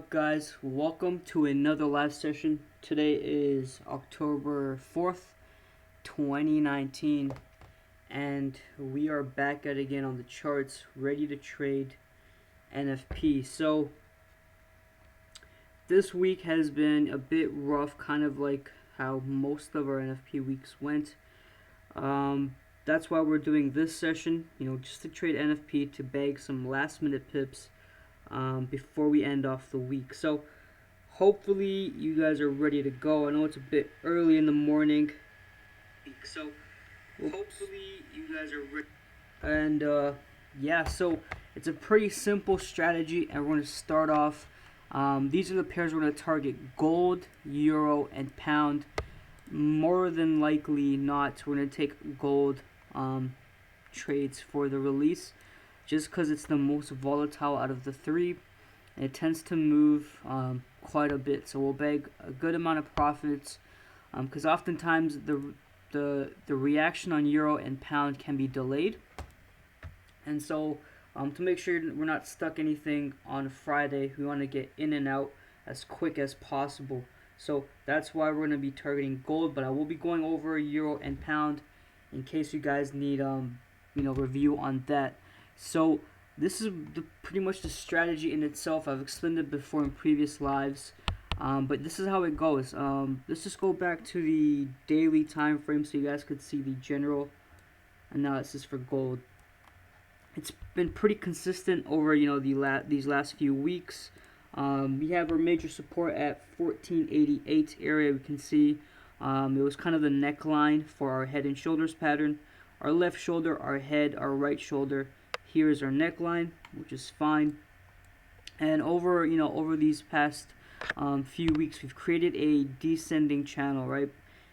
Guys, welcome to another live session. Today is October 4th, 2019, and we are back at it again on the charts, ready to trade NFP. So this week has been a bit rough, kind of like how most of our NFP weeks went. That's why we're doing this session, just to trade NFP, to bag some last minute pips before we end off the week. So hopefully you guys are ready to go. I know it's a bit early in the morning, so hopefully you guys are ready. And yeah, so it's a pretty simple strategy, and we're going to start off. These are the pairs we're going to target: gold, euro, and pound. More than likely not, we're going to take gold trades for the release, just because it's the most volatile out of the three, and it tends to move quite a bit. So we'll bag a good amount of profits, because oftentimes the reaction on euro and pound can be delayed, and so to make sure we're not stuck anything on Friday, we want to get in and out as quick as possible. So that's why we're going to be targeting gold, but I will be going over euro and pound in case you guys need review on that. So this is pretty much the strategy in itself. I've explained it before in previous lives, but this is how it goes. Let's just go back to the daily time frame so you guys could see the general analysis for gold. It's been pretty consistent over these last few weeks. We have our major support at 1488 area. We can see it was kind of the neckline for our head and shoulders pattern. Our left shoulder, our head, our right shoulder. Here is our neckline, which is fine. And over these past few weeks, we've created a descending channel, right?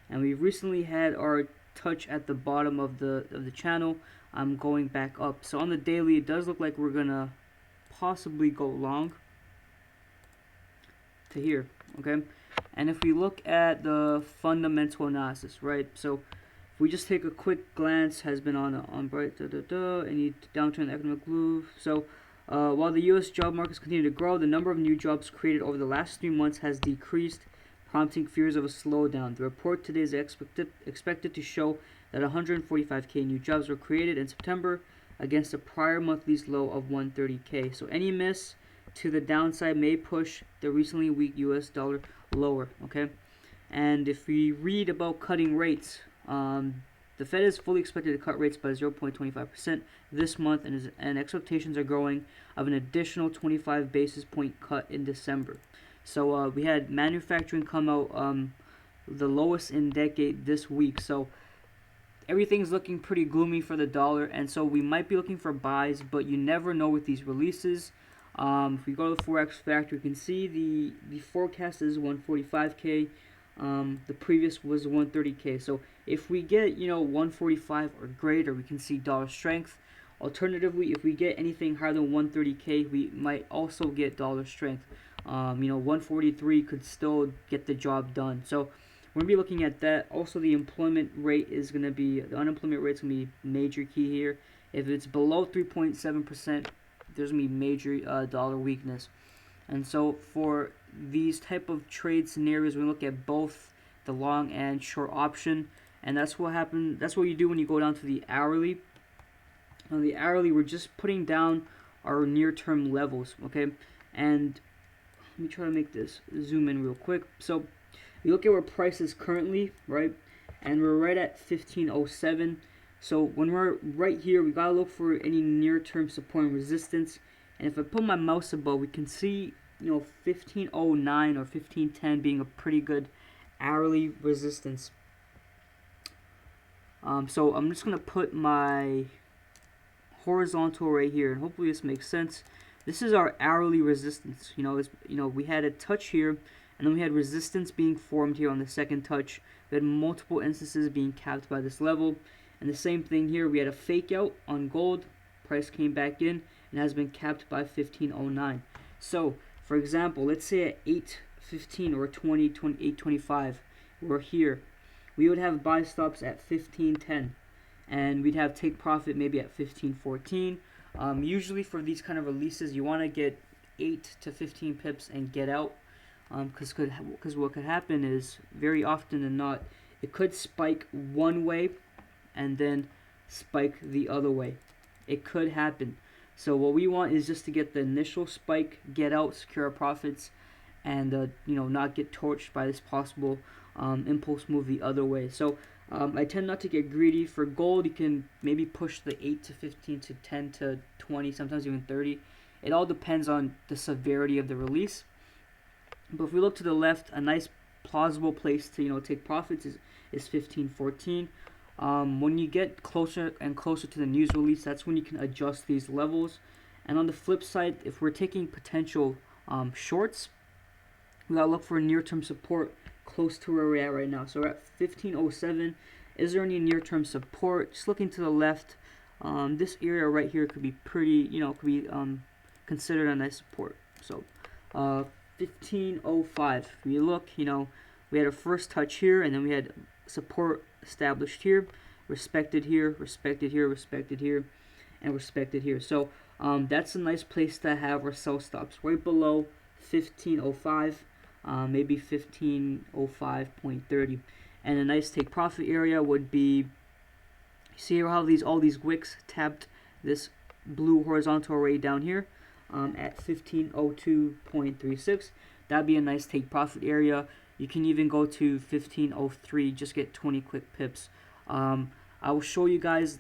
And we've recently had our touch at the bottom of the channel. Going back up. So on the daily, it does look like we're gonna possibly go long to here, okay? And if we look at the fundamental analysis, right? So if we just take a quick glance, has been on bright any downturn in the economic move. So while the U.S. job markets continue to grow, the number of new jobs created over the last 3 months has decreased, prompting fears of a slowdown. The report today is expected to show that 145k new jobs were created in September against a prior monthly low of 130k. So any miss to the downside may push the recently weak US dollar lower, okay? And if we read about cutting rates, the Fed is fully expected to cut rates by 0.25% this month, and expectations are growing of an additional 25 basis point cut in December. So we had manufacturing come out the lowest in decade this week. So everything's looking pretty gloomy for the dollar, and so we might be looking for buys, but you never know with these releases. If we go to the Forex factor, you can see the forecast is 145k. The previous was 130k. So if we get 145 or greater, we can see dollar strength. Alternatively, if we get anything higher than 130k, we might also get dollar strength. 143 could still get the job done. So we're going to be looking at that. Also, the unemployment rate is going to be major key here. If it's below 3.7%, there's going to be major dollar weakness. And so for these type of trade scenarios, we look at both the long and short option. And that's what happens. That's what you do when you go down to the hourly. On the hourly, we're just putting down our near-term levels, okay? And let me try to make this zoom in real quick. So you look at where price is currently, right? And we're right at 1507. So when we're right here, we gotta look for any near-term support and resistance. And if I put my mouse above, we can see 1509 or 1510 being a pretty good hourly resistance. So I'm just gonna put my horizontal right here, and hopefully this makes sense. This is our hourly resistance. We had a touch here, and then we had resistance being formed here on the second touch. We had multiple instances being capped by this level. And the same thing here, we had a fake out on gold. Price came back in and has been capped by 1509. So, for example, let's say at 815 or 825, we're here. We would have buy stops at 1510. And we'd have take profit maybe at 1514. Usually for these kind of releases, you want to get 8 to 15 pips and get out. Because what could happen is, very often than not, it could spike one way and then spike the other way. It could happen. So what we want is just to get the initial spike, get out, secure our profits, and not get torched by this possible impulse move the other way. So I tend not to get greedy. For gold, you can maybe push the 8 to 15 to 10 to 20, sometimes even 30. It all depends on the severity of the release. But if we look to the left, a nice plausible place to take profits is 15.14. When you get closer and closer to the news release, that's when you can adjust these levels. And on the flip side, if we're taking potential shorts, we gotta look for near-term support close to where we're at right now. So we're at 15.07. Is there any near-term support? Just looking to the left, this area right here could be pretty, could be considered a nice support. So 15.05. If we look, we had a first touch here, and then we had support established here, respected here, respected here, respected here, and respected here. So that's a nice place to have our sell stops right below 15.05, maybe 15.05.30. And a nice take profit area would be, see how all these wicks tapped this blue horizontal array down here at 15.02.36. That'd be a nice take profit area. You can even go to 15.03, just get 20 quick pips. I will show you guys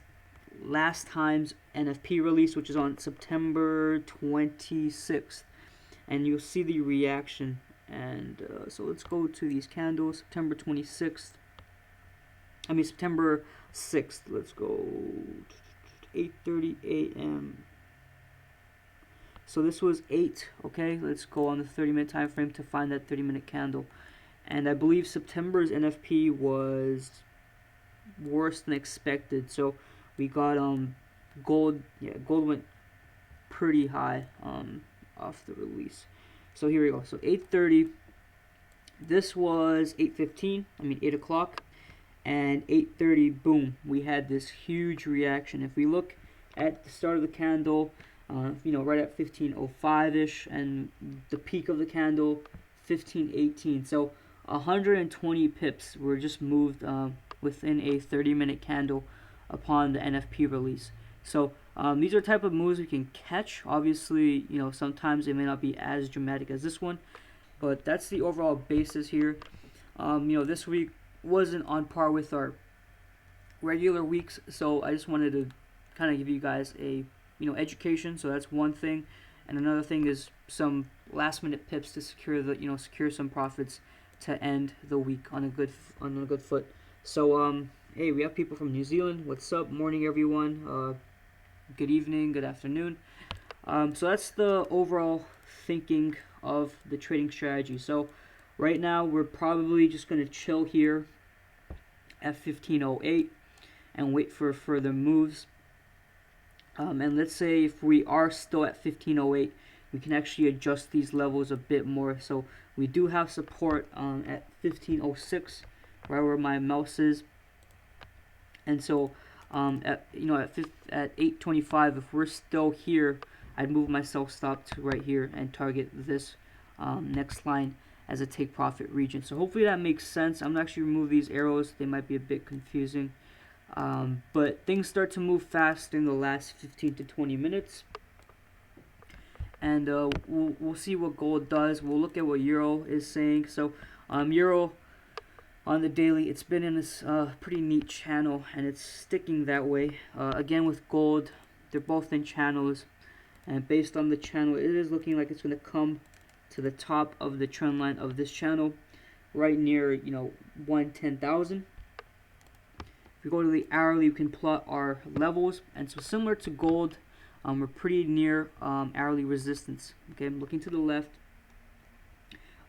last time's NFP release, which is on September 26th, and you'll see the reaction. And so let's go to these candles. September 26th. September 6th. Let's go 8:30 a.m. So this was 8. Okay, let's go on the 30-minute time frame to find that 30-minute candle. And I believe September's NFP was worse than expected. So we got gold. Yeah, gold went pretty high off the release. So here we go. So 8:30. This was 8:15. 8 o'clock. And 8:30. Boom. We had this huge reaction. If we look at the start of the candle, right at 15.05ish, and the peak of the candle 15.18. So 120 pips were just moved within a 30-minute candle upon the NFP release. So these are type of moves we can catch. Obviously, sometimes it may not be as dramatic as this one, but that's the overall basis here. This week wasn't on par with our regular weeks, so I just wanted to kind of give you guys a education. So that's one thing, and another thing is some last-minute pips to secure some profits to end the week on a good foot. So hey, we have people from New Zealand. What's up? Morning, everyone. Good evening, good afternoon. So that's the overall thinking of the trading strategy. So right now we're probably just going to chill here at 15.08 and wait for further moves. And let's say if we are still at 15.08, we can actually adjust these levels a bit more. So we do have support at 15.06, right where my mouse is. And so at 8.25, if we're still here, I'd move my sell stop to right here and target this next line as a take profit region. So hopefully that makes sense. I'm going to actually remove these arrows. They might be a bit confusing. But things start to move fast in the last 15 to 20 minutes. And we'll see what gold does. We'll look at what Euro is saying. So Euro on the daily, it's been in this pretty neat channel, and it's sticking that way. Again with gold, they're both in channels, and based on the channel, it is looking like it's going to come to the top of the trend line of this channel, right near 110,000. If we go to the hourly, we can plot our levels, and so similar to gold, we're pretty near hourly resistance. Okay, I'm looking to the left.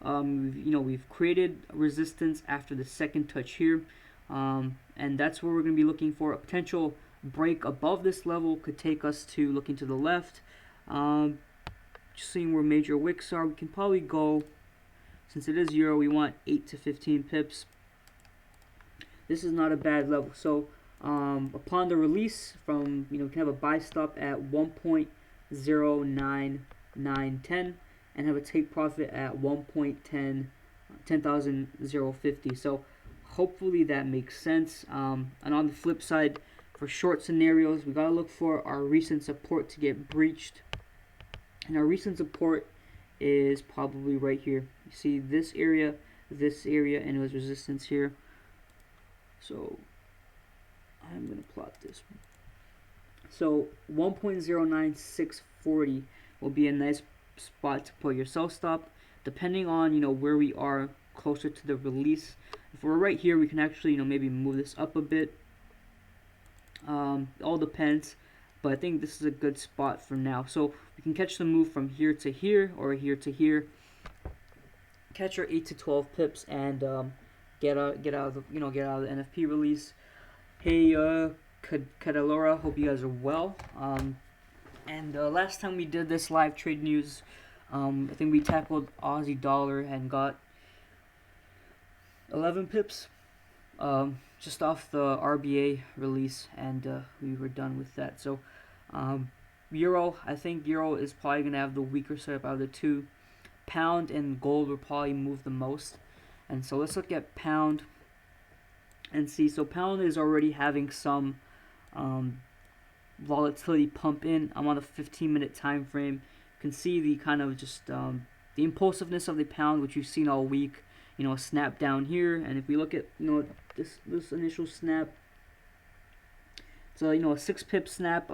We've created resistance after the second touch here, and that's where we're going to be looking for. A potential break above this level could take us to looking to the left. Just seeing where major wicks are, we can probably go, since it is Euro, we want 8 to 15 pips. This is not a bad level. So upon the release from, we can have a buy stop at 1.09910. and have a take profit at 10,050. So hopefully that makes sense. And on the flip side, for short scenarios, we gotta look for our recent support to get breached, and our recent support is probably right here. You see this area, and it was resistance here. So I'm gonna plot this one. So 1.09640 will be a nice spot to put your sell stop, depending on where we are closer to the release. If we're right here, we can actually maybe move this up a bit. All depends, but I think this is a good spot for now. So we can catch the move from here to here or here to here. Catch our 8 to 12 pips and get out of the NFP release. Hey, Kadalora, hope you guys are well. And last time we did this live trade news, I think we tackled Aussie dollar and got 11 pips. Just off the RBA release, and we were done with that. So Euro, I think Euro is probably going to have the weaker setup out of the two. Pound and gold will probably move the most. And so let's look at pound and see. So pound is already having some volatility pump in. I'm on a 15-minute time frame. You can see the kind of just the impulsiveness of the pound, which you've seen all week. A snap down here, and if we look at this initial snap, so a 6 pip snap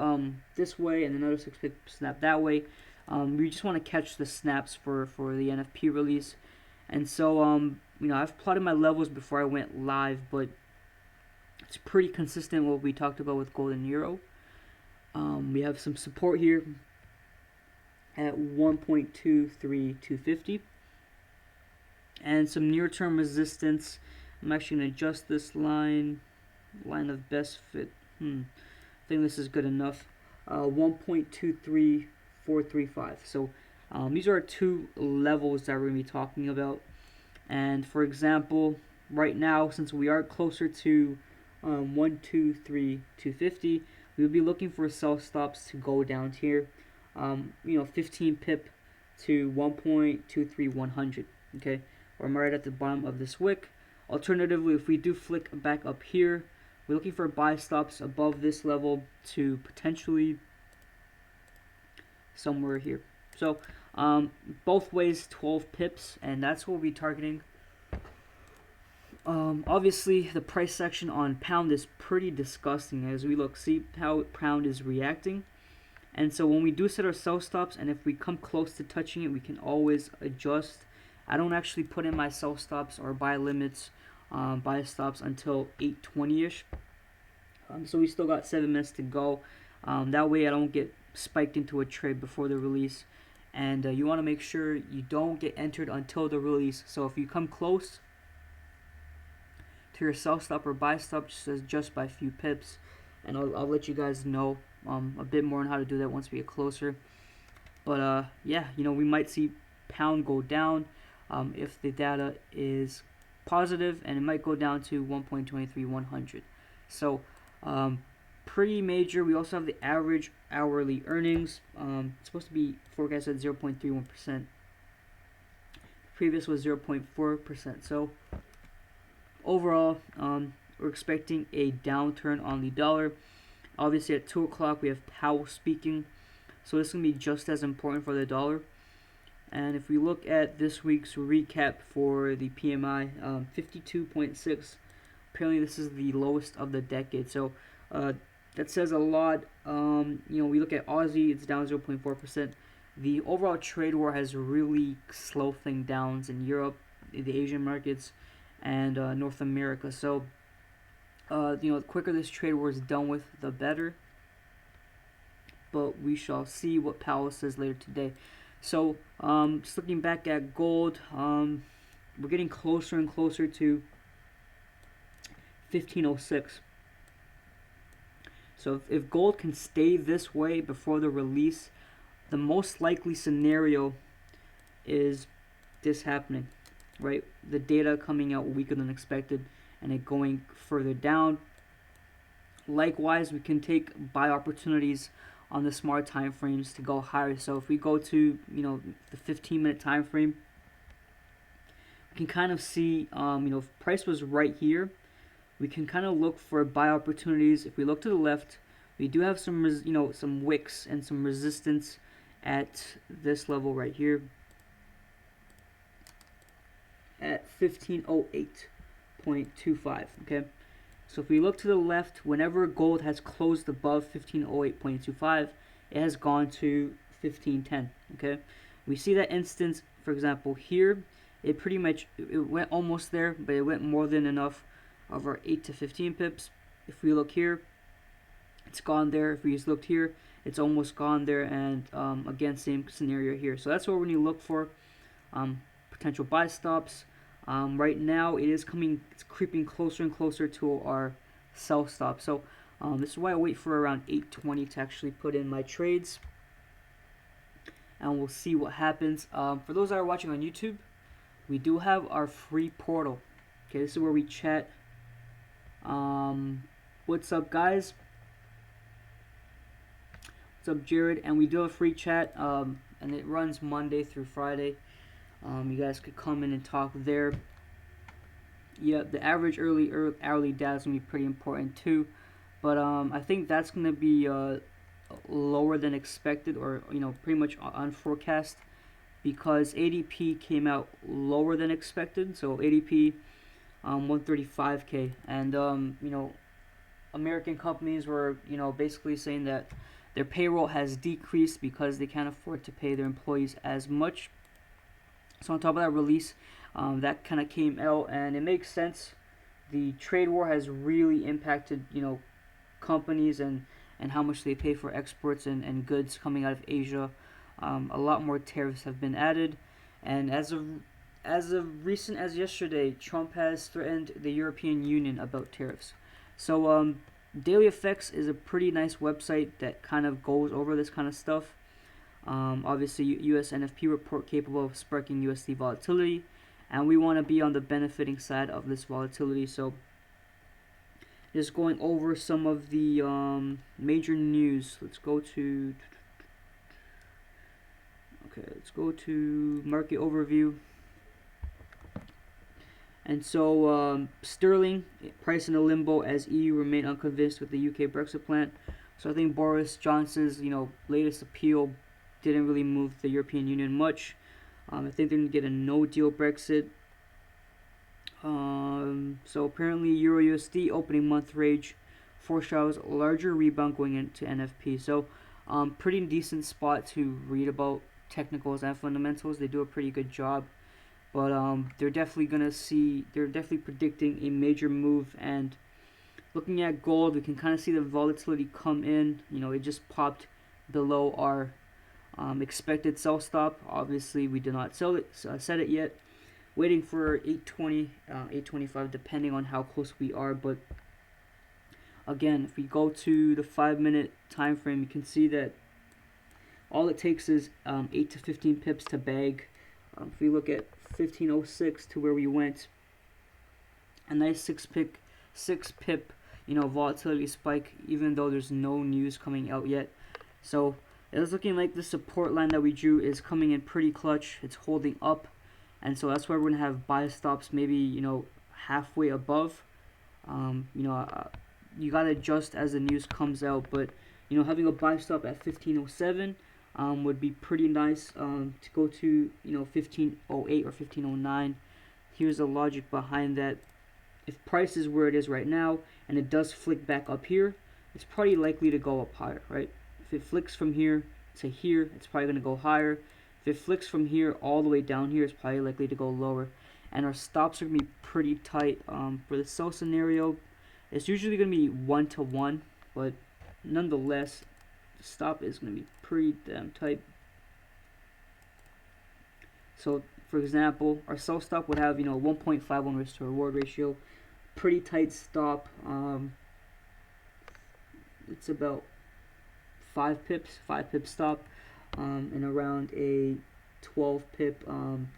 this way and another 6 pip snap that way. We just want to catch the snaps for the NFP release, and so I've plotted my levels before I went live, but it's pretty consistent what we talked about with gold and euro. We have some support here at 1.23250. And some near-term resistance. I'm actually going to adjust this line of best fit. I think this is good enough. 1.23435. So these are our two levels that we're going to be talking about. And for example, right now, since we are closer to 1.23250, we will be looking for sell stops to go down here. 15 pip to 1.23100. Okay. I'm right at the bottom of this wick. Alternatively, if we do flick back up here, we're looking for buy stops above this level to potentially somewhere here. So both ways 12 pips, and that's what we'll be targeting. Obviously, the price section on pound is pretty disgusting as we see how pound is reacting. And so when we do set our sell stops, and if we come close to touching it, we can always adjust. I don't actually put in my sell stops or buy limits, buy stops until 8:20ish. So we still got 7 minutes to go. That way I don't get spiked into a trade before the release. And you want to make sure you don't get entered until the release. So if you come close to your sell stop or buy stop, just adjust by a few pips. And I'll let you guys know a bit more on how to do that once we get closer. But yeah, we might see pound go down. If the data is positive, and it might go down to 1.23100. So pretty major. We also have the average hourly earnings. It's supposed to be forecast at 0.31%. Previous was 0.4%. So overall, we're expecting a downturn on the dollar. Obviously, at 2 o'clock we have Powell speaking, so this is going to be just as important for the dollar. And if we look at this week's recap for the PMI, 52.6, apparently this is the lowest of the decade. So that says a lot. We look at Aussie, it's down 0.4%. The overall trade war has really slowed things down in Europe, the Asian markets, and North America. So the quicker this trade war is done with, the better. But we shall see what Powell says later today. So, just looking back at gold, we're getting closer and closer to 1506. So, if gold can stay this way before the release, the most likely scenario is this happening, right? The data coming out weaker than expected and it going further down. Likewise, we can take buy opportunities on the smart time frames to go higher. So if we go to the 15-minute time frame, we can kind of see if price was right here, we can kind of look for buy opportunities. If we look to the left, we do have some some wicks and some resistance at this level right here at 1508.25. Okay, so if we look to the left, whenever gold has closed above 1508.25, it has gone to 1510. Okay, we see that instance, for example, here. It pretty much went almost there, but it went more than enough of our 8 to 15 pips. If we look here, it's gone there. If we just looked here, it's almost gone there. And again, same scenario here. So that's what we're going to look for, potential buy stops. Right now, it's creeping closer and closer to our sell stop. So this is why I wait for around 8:20 to actually put in my trades, and we'll see what happens. For those that are watching on YouTube, we do have our free portal. Okay, this is where we chat. What's up, guys? What's up, Jared? And we do have a free chat, and it runs Monday through Friday. You guys could come in and talk there. Yeah, the average hourly data is gonna be pretty important too, but I think that's gonna be lower than expected, or pretty much on forecast, because ADP came out lower than expected. So ADP 135K, and American companies were basically saying that their payroll has decreased because they can't afford to pay their employees as much. So on top of that release, that kind of came out, and it makes sense. The trade war has really impacted companies and how much they pay for exports and goods coming out of Asia. A lot more tariffs have been added, and as of recent as yesterday, Trump has threatened the European Union about tariffs. So Daily Effects is a pretty nice website that kind of goes over this kind of stuff. Obviously, U.S. NFP report capable of sparking USD volatility, and we want to be on the benefiting side of this volatility. So just going over some of the major news. Let's go to market overview. And so sterling price in a limbo as EU remain unconvinced with the UK Brexit plan. So I think Boris Johnson's latest appeal didn't really move the European Union much. I think they're going to get a no-deal Brexit. So apparently Euro USD opening month range foreshadows a larger rebound going into NFP. So pretty decent spot to read about technicals and fundamentals. They do a pretty good job. But they're definitely predicting a major move. And looking at gold, we can kind of see the volatility come in. It just popped below our expected sell stop. Obviously, we did not set it yet. Waiting for 820, 825, depending on how close we are. But again, if we go to the 5-minute time frame, you can see that all it takes is 8 to 15 pips to bag. If we look at 1506 to where we went, a nice 6 pip volatility spike, even though there's no news coming out yet. So it's looking like the support line that we drew is coming in pretty clutch. It's holding up, and so that's why we're gonna have buy stops maybe halfway above. You gotta adjust as the news comes out, but having a buy stop at 1507 would be pretty nice to go to 1508 or 1509. Here's the logic behind that. If price is where it is right now and it does flick back up here, it's probably likely to go up higher, right? If it flicks from here to here, it's probably going to go higher. If it flicks from here all the way down here, it's probably likely to go lower. And our stops are going to be pretty tight. For the sell scenario, it's usually going to be 1-to-1, but nonetheless, the stop is going to be pretty damn tight. So, for example, our sell stop would have 1.51 risk to reward ratio, pretty tight stop. It's about 5 pips stop, and around a 12 pip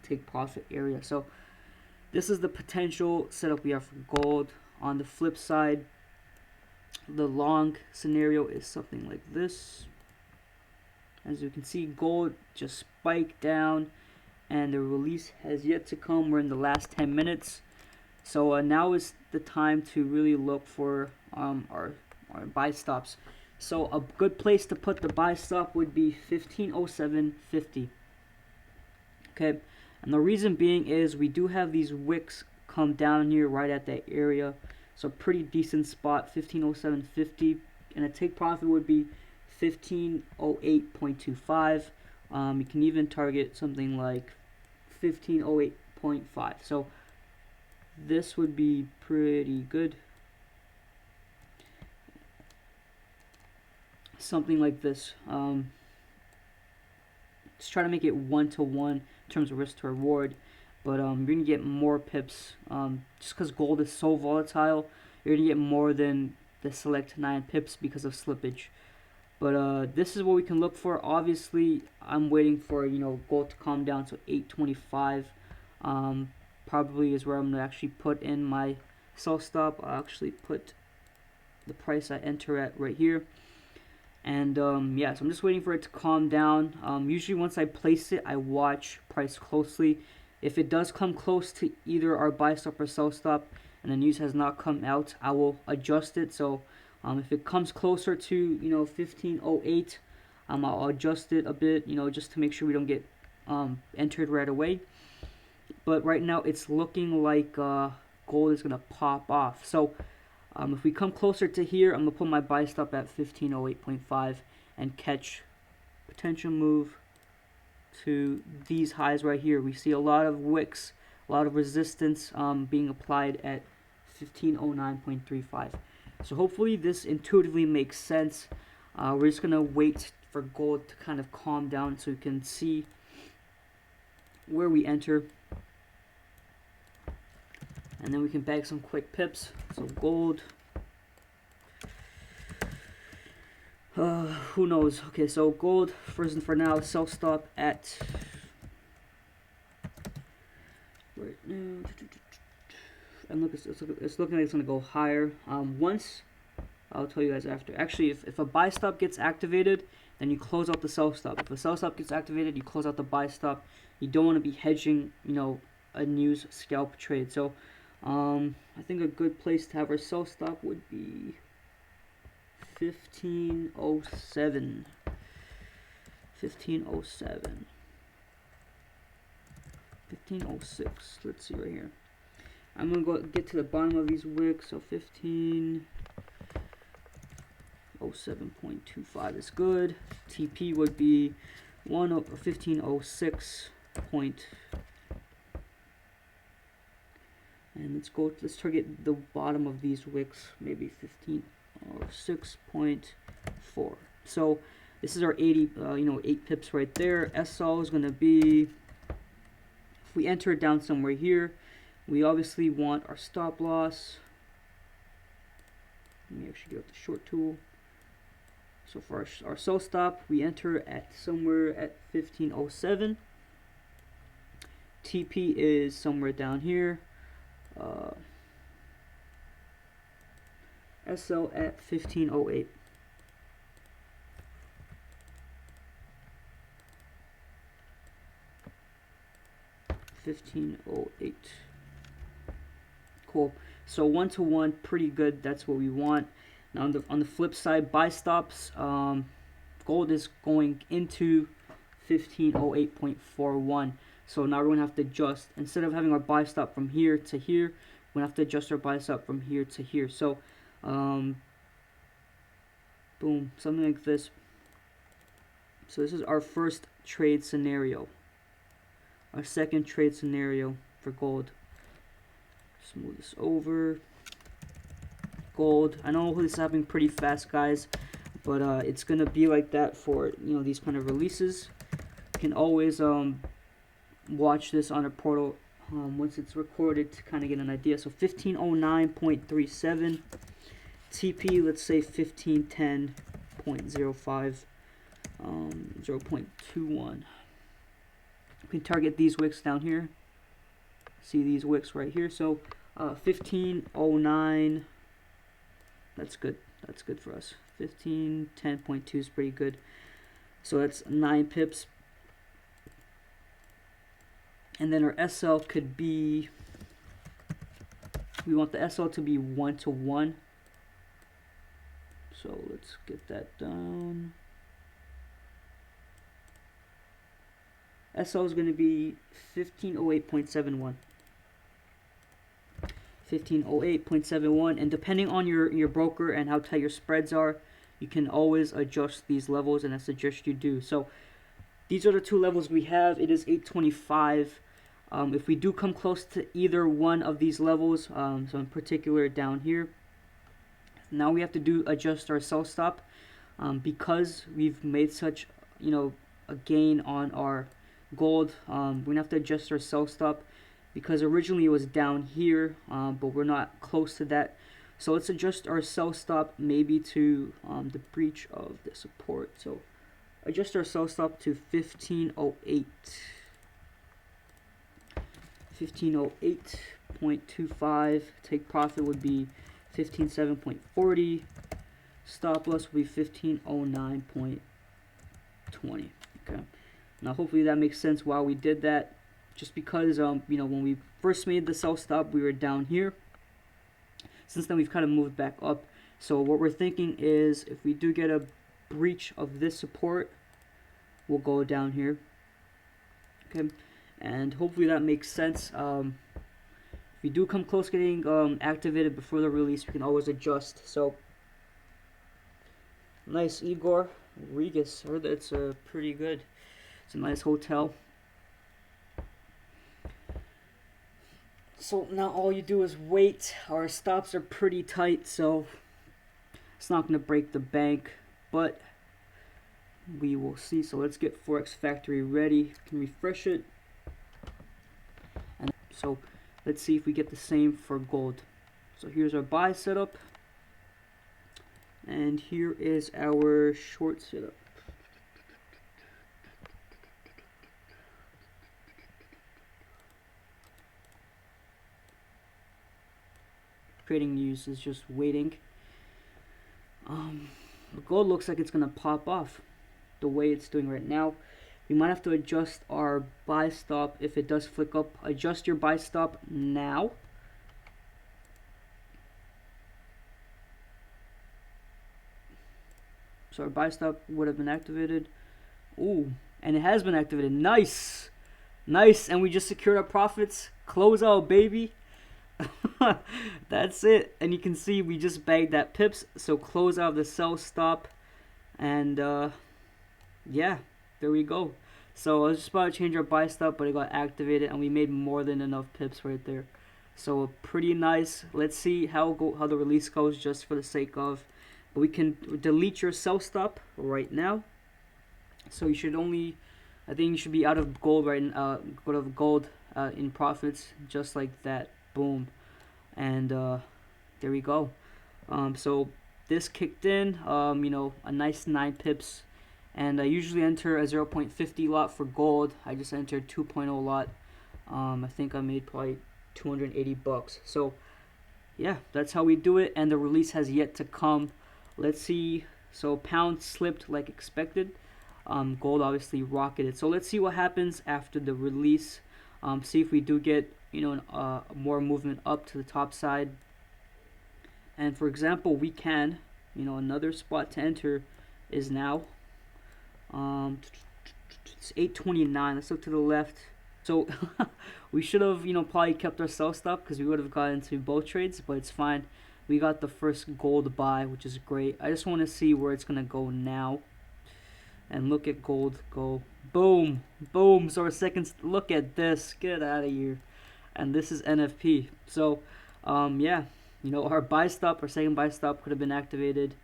take profit area. So this is the potential setup we have for gold. On the flip side, the long scenario is something like this. As you can see, gold just spiked down, and the release has yet to come. We're in the last 10 minutes. So now is the time to really look for our buy stops. So a good place to put the buy stop would be 1507.50. Okay, and the reason being is we do have these wicks come down here right at that area. So pretty decent spot, 1507.50, and a take profit would be 1508.25. You can even target something like 1508.5. So this would be pretty good. Something like this. Just try to make it 1-to-1 in terms of risk to reward, but you're gonna get more pips. Just because gold is so volatile, you're gonna get more than the select 9 pips because of slippage. But this is what we can look for. Obviously, I'm waiting for gold to calm down, so 825 probably is where I'm gonna actually put in my sell stop. I'll actually put the price I enter at right here. And yeah, so I'm just waiting for it to calm down. Usually once I place it, I watch price closely. If it does come close to either our buy stop or sell stop and the news has not come out, I will adjust it. So if it comes closer to 1508, I'll adjust it a bit, just to make sure we don't get entered right away. But right now it's looking like gold is gonna pop off. So if we come closer to here, I'm going to put my buy stop at 1508.5 and catch potential move to these highs right here. We see a lot of wicks, a lot of resistance being applied at 1509.35. So hopefully this intuitively makes sense. We're just going to wait for gold to kind of calm down so we can see where we enter. And then we can bag some quick pips. So gold. Who knows? Okay, so gold, first and for now, sell stop at right now. And look, it's looking like it's gonna go higher. Once, I'll tell you guys after. Actually, if a buy stop gets activated, then you close out the sell stop. If a sell stop gets activated, you close out the buy stop. You don't want to be hedging, a news scalp trade. So I think a good place to have our sell stop would be 1507. 1507. 1506. Let's see right here. I'm gonna go get to the bottom of these wicks. So 1507.25 is good. TP would be 1506. And let's target the bottom of these wicks, maybe 1506.4. So this is our 8 pips right there. SL is going to be, if we enter it down somewhere here, we obviously want our stop loss. Let me actually get out the short tool. So for our sell stop, we enter at somewhere at 1507. TP is somewhere down here. SL at 1508. Cool. So 1-to-1, pretty good. That's what we want. Now on the flip side, buy stops. Gold is going into 1508.41. So now we're going to have to adjust. Instead of having our buy stop from here to here, we're going to have to adjust our buy stop from here to here. So, boom, something like this. So this is our first trade scenario. Our second trade scenario for gold. Just move this over. Gold. I know this is happening pretty fast, guys, but it's going to be like that for, these kind of releases. You can always watch this on a portal once it's recorded to kind of get an idea. So 1509.37 TP, let's say 1510.05, 0.21. We can target these wicks down here. See these wicks right here. So 1509, that's good. That's good for us. 1510.2 is pretty good. So that's 9 pips. And then our SL could be, we want the SL to be 1 to 1. So let's get that down. SL is going to be 1508.71. 1508.71, and depending on your broker and how tight your spreads are, you can always adjust these levels, and I suggest you do. So these are the two levels we have. It is 825. If we do come close to either one of these levels, so in particular down here, now we have to adjust our sell stop, because we've made such a gain on our gold. We're gonna have to adjust our sell stop, because originally it was down here, but we're not close to that. So let's adjust our sell stop maybe to the breach of the support. So adjust our sell stop to 1508. 1508.25. Take profit would be 15.7.40. Stop loss would be 1509.20. Okay. Now hopefully that makes sense why we did that. Just because when we first made the sell stop, we were down here. Since then we've kind of moved back up. So what we're thinking is, if we do get a breach of this support, we'll go down here. Okay, and hopefully that makes sense. If we do come close getting activated before the release, we can always adjust. So nice, Igor Regis. Heard that it's pretty good. It's a nice hotel. So now all you do is wait. Our stops are pretty tight, so it's not going to break the bank, but we will see. So let's get Forex Factory ready. You can refresh it. And so let's see if we get the same for gold. So here's our buy setup, and here is our short setup. Trading news is just waiting. The gold looks like it's gonna pop off the way it's doing right now. We might have to adjust our buy stop if it does flick up. Adjust your buy stop now. So our buy stop would have been activated. Ooh, and it has been activated. Nice, nice, and we just secured our profits. Close out, baby. That's it, and you can see we just bagged that pips. So close out the sell stop, and yeah, there we go. So I was just about to change our buy stop, but it got activated, and we made more than enough pips right there. So pretty nice. Let's see how the release goes, just for the sake of. But we can delete your sell stop right now. So you should only, I think you should be out of gold right now. Out of gold in profits, just like that. Boom, and there we go. So this kicked in, a nice 9 pips, and I usually enter a 0.50 lot for gold. I just entered 2.0 lot. I think I made probably 280 bucks. So yeah, that's how we do it, and the release has yet to come. Let's see. So pound slipped like expected. Gold obviously rocketed. So let's see what happens after the release. See if we do get more movement up to the top side. And for example, we can, another spot to enter is now it's 829. Let's look to the left. So we should have probably kept our sell stop, because we would have gotten into both trades, but it's fine. We got the first gold buy, which is great. I just want to see where it's gonna go now, and look at gold go boom, boom. So our second, look at this, get out of here. And this is NFP. So yeah, our buy stop, our second buy stop could have been activated,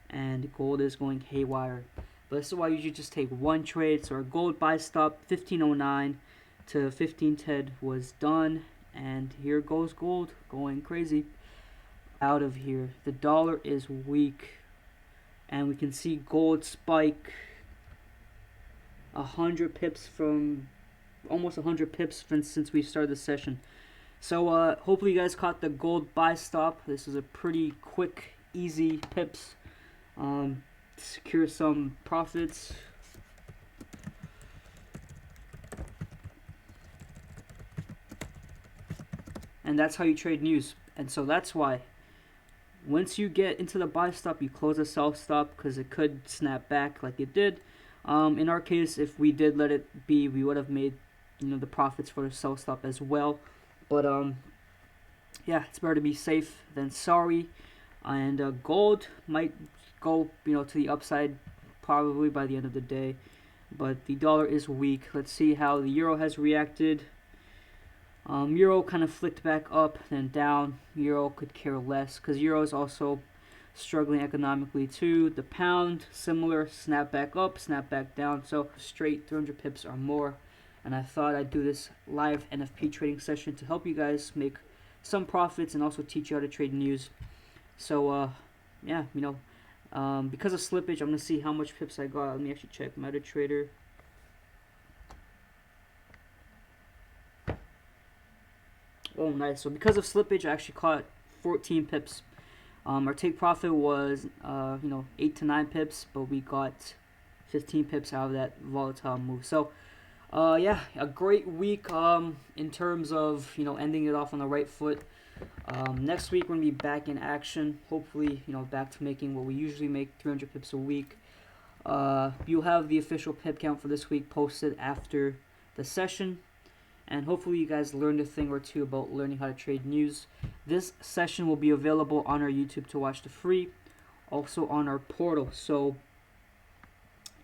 and gold is going haywire. But this is why you should just take one trade. So our gold buy stop 1509 to 1510 was done, and here goes gold going crazy out of here. The dollar is weak, and we can see gold spike 100 pips from almost 100 pips since we started the session. So hopefully you guys caught the gold buy stop. This is a pretty quick, easy pips. Secure some profits. and that's how you trade news. And so that's why once you get into the buy stop, you close the sell stop because it could snap back like it did. In our case, if we did let it be, we would have made the profits for the sell stop as well. But yeah, it's better to be safe than sorry. And gold might go to the upside probably by the end of the day, but the dollar is weak. Let's see how the euro has reacted. Euro kind of flicked back up, then down. Euro could care less because euro is also struggling economically too. The pound, similar, snap back up, snap back down. So straight 300 pips or more. And I thought I'd do this live NFP trading session to help you guys make some profits and also teach you how to trade news. So yeah, because of slippage, I'm gonna see how much pips I got. Let me actually check MetaTrader. Oh, nice. So because of slippage, I actually caught 14 pips. Our take profit was 8 to 9 pips, but we got 15 pips out of that volatile move. So yeah, a great week in terms of ending it off on the right foot. Next week we're gonna be back in action. Hopefully, back to making what we usually make, 300 pips a week. You'll have the official pip count for this week posted after the session. And hopefully you guys learned a thing or two about learning how to trade news. This session will be available on our YouTube to watch for free, also on our portal. So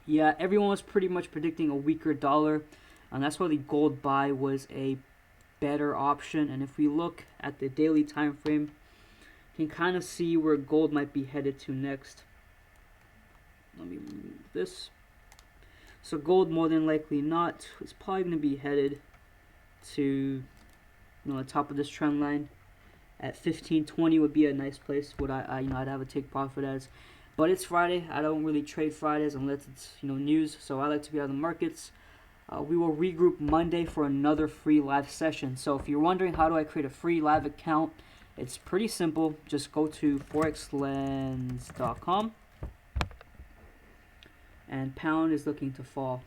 yeah, everyone was pretty much predicting a weaker dollar, and that's why the gold buy was a better option. And if we look at the daily time frame, you can kind of see where gold might be headed to next. Let me remove this. So gold, more than likely not, is probably going to be headed to the top of this trend line at 1520 would be a nice place. Would I'd have a take profit as, but it's Friday. I don't really trade Fridays unless it's news. So I like to be out of the markets. We will regroup Monday for another free live session. So if you're wondering how do I create a free live account, it's pretty simple. Just go to forexlens.com, and pound is looking to fall.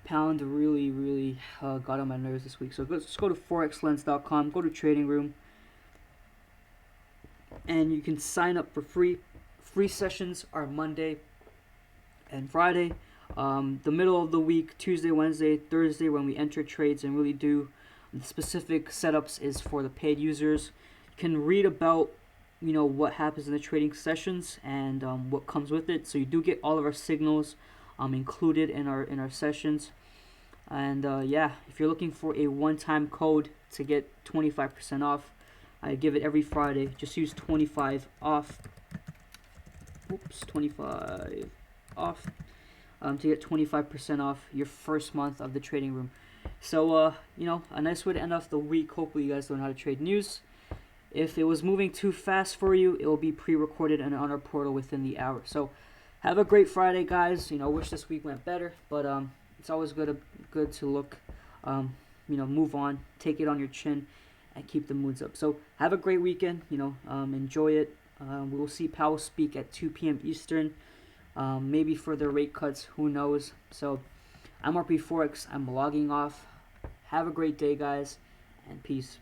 Pound really got on my nerves this week. So let's go to forexlens.com, go to trading room, and you can sign up for free. Free sessions are Monday and Friday. The middle of the week, Tuesday, Wednesday, Thursday, when we enter trades and really do the specific setups, is for the paid users. You can read about what happens in the trading sessions and what comes with it. So you do get all of our signals included in our sessions. And yeah, if you're looking for a one-time code to get 25% off, I give it every Friday. Just use 25 off. Oops, 25 off to get 25% off your first month of the trading room. So a nice way to end off the week. Hopefully you guys learn how to trade news. If it was moving too fast for you, it will be pre-recorded and on our portal within the hour. So have a great Friday, guys. Wish this week went better, but it's always good to look, move on, take it on your chin, and keep the moods up. So have a great weekend. Enjoy it. We will see Powell speak at 2 p.m. Eastern. Maybe further rate cuts. Who knows? So I'm RP Forex. I'm logging off. Have a great day, guys, and peace.